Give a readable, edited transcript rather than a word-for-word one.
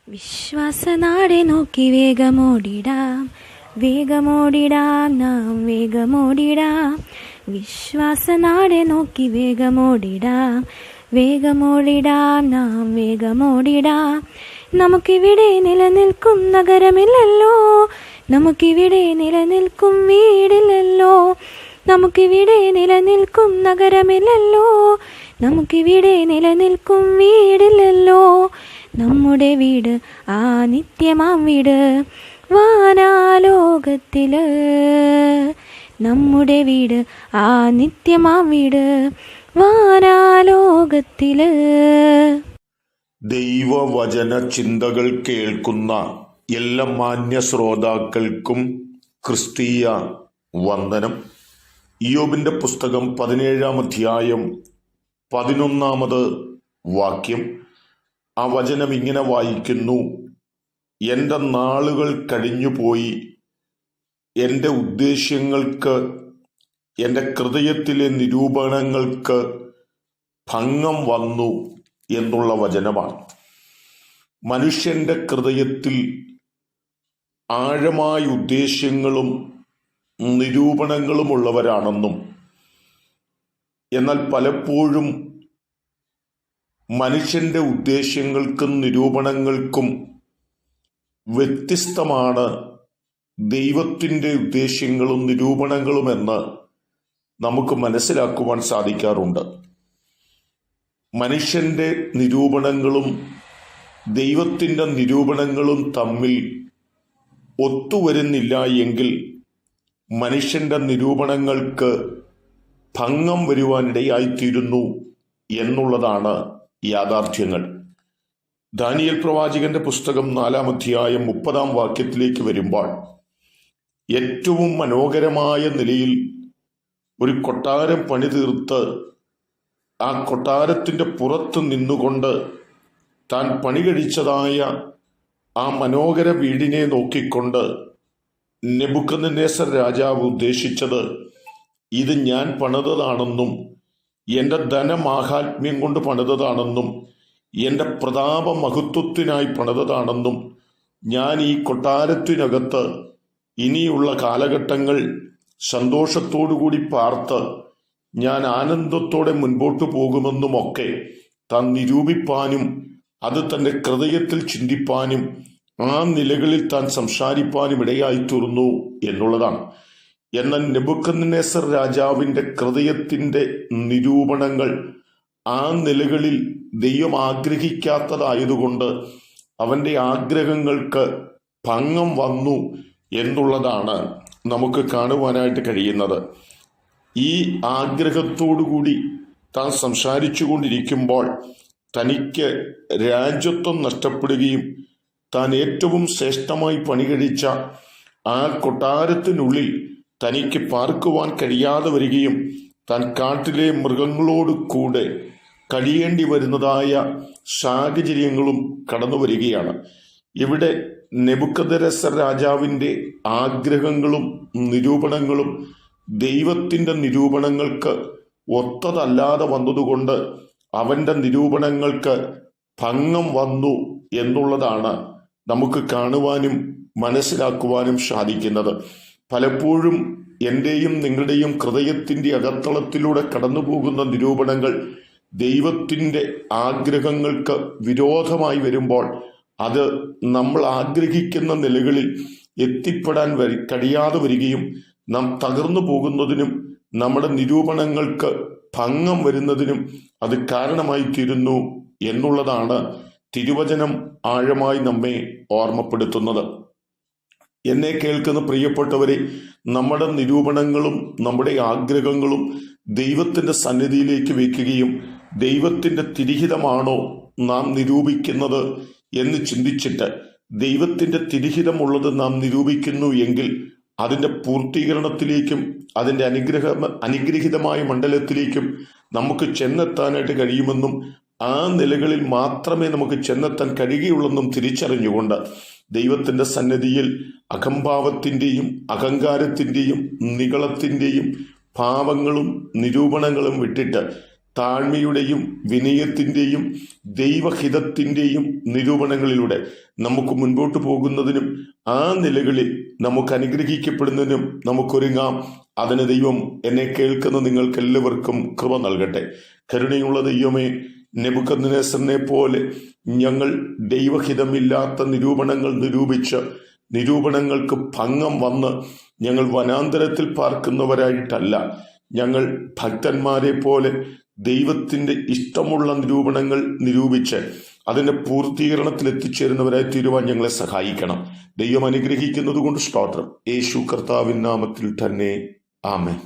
വിശ്വാസനാടെ നോക്കി വേഗമോടിടാം, വേഗമോടിടാം, നാം വേഗമോടിടാം. വിശ്വാസനാടെ നോക്കി വേഗമോടിടാം, വേഗമോടിടാം, നാം വേഗമോടിടാം. നമുക്കിവിടെ നിലനിൽക്കും നഗരമില്ലല്ലോ, നമുക്കിവിടെ നിലനിൽക്കും വീടില്ലല്ലോ. നമുക്കിവിടെ നിലനിൽക്കും നഗരമില്ലല്ലോ, നമുക്കിവിടെ നിലനിൽക്കും വീടില്ലല്ലോ. നമ്മുടെ വീട് ആ നിത്യമാം വീട് വാനാലോകത്തില്. നമ്മുടെ വീട് ആ നിത്യമാം വീട് വാനാലോകത്തില്. ദൈവവചന ചിന്തകൾ കേൾക്കുന്ന എല്ലാ മാന്യ ശ്രോതാക്കൾക്കും ക്രിസ്തീയ വന്ദനം. ഇയ്യോബിന്റെ പുസ്തകം 17-ാം അധ്യായം 11-ാമത് വാക്യം. ആ വചനം ഇങ്ങനെ വായിക്കുന്നു: എൻ്റെ നാളുകൾ കഴിഞ്ഞുപോയി, എൻ്റെ ഉദ്ദേശ്യങ്ങൾക്ക്, എൻ്റെ ഹൃദയത്തിലെ നിരൂപണങ്ങൾക്ക് ഭംഗം വന്നു എന്നുള്ള വചനമാണ്. മനുഷ്യന്റെ ഹൃദയത്തിൽ ആഴമായ ഉദ്ദേശ്യങ്ങളും നിരൂപണങ്ങളും ഉള്ളവരാണെന്നും, എന്നാൽ പലപ്പോഴും മനുഷ്യന്റെ ഉദ്ദേശ്യങ്ങൾക്കും നിരൂപണങ്ങൾക്കും വ്യത്യസ്തമാണ് ദൈവത്തിൻ്റെ ഉദ്ദേശ്യങ്ങളും നിരൂപണങ്ങളുമെന്ന് നമുക്ക് മനസ്സിലാക്കുവാൻ സാധിക്കാറുണ്ട്. മനുഷ്യന്റെ നിരൂപണങ്ങളും ദൈവത്തിൻ്റെ നിരൂപണങ്ങളും തമ്മിൽ ഒത്തുവരുന്നില്ല എങ്കിൽ മനുഷ്യന്റെ നിരൂപണങ്ങൾക്ക് ഭംഗം വരുവാനിടയായിത്തീരുന്നു എന്നുള്ളതാണ് യാഥാർത്ഥ്യങ്ങൾ. ദാനിയേൽ പ്രവാചകന്റെ പുസ്തകം 4-ാം അധ്യായം 30-ാം വാക്യത്തിലേക്ക് വരുമ്പോൾ, ഏറ്റവും മനോഹരമായ നിലയിൽ ഒരു കൊട്ടാരം പണിതീർത്ത് ആ കൊട്ടാരത്തിൻ്റെ പുറത്ത് നിന്നുകൊണ്ട് താൻ പണി കഴിച്ചതായ ആ മനോഹര വീടിനെ നോക്കിക്കൊണ്ട് നെബൂഖദ്നേസർ രാജാവ് ഉദ്ദേശിച്ചത്, ഇത് ഞാൻ പണിതതാണെന്നും എൻ്റെ ധനമാഹാത്മ്യം കൊണ്ട് പണിതതാണെന്നും എൻ്റെ പ്രതാപ മഹത്വത്തിനായി പണിതതാണെന്നും, ഞാൻ ഈ കൊട്ടാരത്തിനകത്ത് ഇനിയുള്ള കാലഘട്ടങ്ങൾ സന്തോഷത്തോടുകൂടി പാർത്ത് ഞാൻ ആനന്ദത്തോടെ മുൻപോട്ട് പോകുമെന്നുമൊക്കെ താൻ നിരൂപിപ്പാനും അത് തൻ്റെ ഹൃദയത്തിൽ ചിന്തിപ്പാനും ആ നിലകളിൽ താൻ സംസാരിപ്പാനും ഇടയായിത്തീർന്നു എന്നുള്ളതാണ്. എന്നാൽ നെബൂഖദ്നേസർ രാജാവിൻ്റെ ഹൃദയത്തിൻ്റെ നിരൂപണങ്ങൾ ആ നിലകളിൽ ദൈവം ആഗ്രഹിക്കാത്തതായതുകൊണ്ട് അവൻ്റെ ആഗ്രഹങ്ങൾക്ക് ഭംഗം വന്നു എന്നുള്ളതാണ് നമുക്ക് കാണുവാനായിട്ട് കഴിയുന്നത്. ഈ ആഗ്രഹത്തോടുകൂടി താൻ സംസാരിച്ചു കൊണ്ടിരിക്കുമ്പോൾ തനിക്ക് രാജ്യത്വം നഷ്ടപ്പെടുകയും താൻ ഏറ്റവും ശ്രേഷ്ഠമായി പണി കഴിച്ച ആ കൊട്ടാരത്തിനുള്ളിൽ തനിക്ക് പാർക്കുവാൻ കഴിയാതെ വരികയും താൻ കാട്ടിലെ മൃഗങ്ങളോട് കൂടെ കഴിയേണ്ടി വരുന്നതായ സാഹചര്യങ്ങളും കടന്നു വരികയാണ്. ഇവിടെ നെബൂഖദ്നേസർ രാജാവിൻ്റെ ആഗ്രഹങ്ങളും നിരൂപണങ്ങളും ദൈവത്തിൻ്റെ നിരൂപണങ്ങൾക്ക് ഒത്തതല്ലാതെ വന്നതുകൊണ്ട് അവൻ്റെ നിരൂപണങ്ങൾക്ക് ഭംഗം വന്നു എന്നുള്ളതാണ് നമുക്ക് കാണുവാനും മനസ്സിലാക്കുവാനും സാധിക്കുന്നത്. പലപ്പോഴും എൻ്റെയും നിങ്ങളുടെയും ഹൃദയത്തിൻ്റെ അകത്തളത്തിലൂടെ കടന്നു പോകുന്ന നിരൂപണങ്ങൾ ദൈവത്തിൻ്റെ ആഗ്രഹങ്ങൾക്ക് വിരോധമായി വരുമ്പോൾ അത് നമ്മൾ ആഗ്രഹിക്കുന്ന നിലകളിൽ എത്തിപ്പെടാൻ കഴിയാതെ വരികയും നാം തകർന്നു പോകുന്നതിനും നമ്മുടെ നിരൂപണങ്ങൾക്ക് ഭംഗം വരുന്നതിനും അത് കാരണമായി തീരുന്നു എന്നുള്ളതാണ് തിരുവചനം ആഴമായി നമ്മെ ഓർമ്മപ്പെടുത്തുന്നത്. എന്നെ കേൾക്കുന്ന പ്രിയപ്പെട്ടവരെ, നമ്മുടെ നിരൂപണങ്ങളും നമ്മുടെ ആഗ്രഹങ്ങളും ദൈവത്തിൻ്റെ സന്നിധിയിലേക്ക് വയ്ക്കുകയും ദൈവത്തിൻ്റെ തിരിഹിതമാണോ നാം നിരൂപിക്കുന്നത് എന്ന് ചിന്തിച്ചിട്ട് ദൈവത്തിൻ്റെ തിരിഹിതമുള്ളത് നാം നിരൂപിക്കുന്നു എങ്കിൽ അതിൻ്റെ പൂർത്തീകരണത്തിലേക്കും അതിൻ്റെ അനുഗ്രഹീതമായ മണ്ഡലത്തിലേക്കും നമുക്ക് ചെന്നെത്താനായിട്ട് കഴിയുമെന്നും ആ നിലകളിൽ മാത്രമേ നമുക്ക് ചെന്നെത്താൻ കഴിയുകയുള്ളെന്നും തിരിച്ചറിഞ്ഞുകൊണ്ട് ദൈവത്തിൻ്റെ സന്നിധിയിൽ അഹംഭാവത്തിൻ്റെയും അഹങ്കാരത്തിൻ്റെയും നിഗളത്തിൻ്റെയും ഭാവങ്ങളും നിരൂപണങ്ങളും വിട്ടിട്ട് താഴ്മയുടെയും വിനയത്തിൻ്റെയും ദൈവഹിതത്തിൻ്റെയും നിരൂപണങ്ങളിലൂടെ നമുക്ക് മുൻപോട്ട് പോകുന്നതിനും ആ നിലകളിൽ നമുക്ക് അനുഗ്രഹിക്കപ്പെടുന്നതിനും നമുക്കൊരുങ്ങാം. അതിന് ദൈവം എന്നെ കേൾക്കുന്ന നിങ്ങൾക്കെല്ലാവർക്കും കൃപ നൽകട്ടെ. കരുണയുള്ള ദൈവമേ, നെബൂഖദ്നേസറിനെ പോലെ ഞങ്ങൾ ദൈവഹിതമില്ലാത്ത നിരൂപണങ്ങൾ നിരൂപിച്ച് നിരൂപണങ്ങൾക്ക് ഭംഗം വന്ന് ഞങ്ങൾ വനാന്തരത്തിൽ പാർക്കുന്നവരായിട്ടല്ല, ഞങ്ങൾ ഭക്തന്മാരെ പോലെ ദൈവത്തിൻ്റെ ഇഷ്ടമുള്ള നിരൂപണങ്ങൾ നിരൂപിച്ച് അതിൻ്റെ പൂർത്തീകരണത്തിൽ എത്തിച്ചേരുന്നവരായി തീരുവാൻ ഞങ്ങളെ സഹായിക്കണം. ദൈവം അനുഗ്രഹിക്കുന്നത് കൊണ്ട് സ്തോത്രം. യേശു കർത്താവിൻ നാമത്തിൽ തന്നെ ആമേൻ.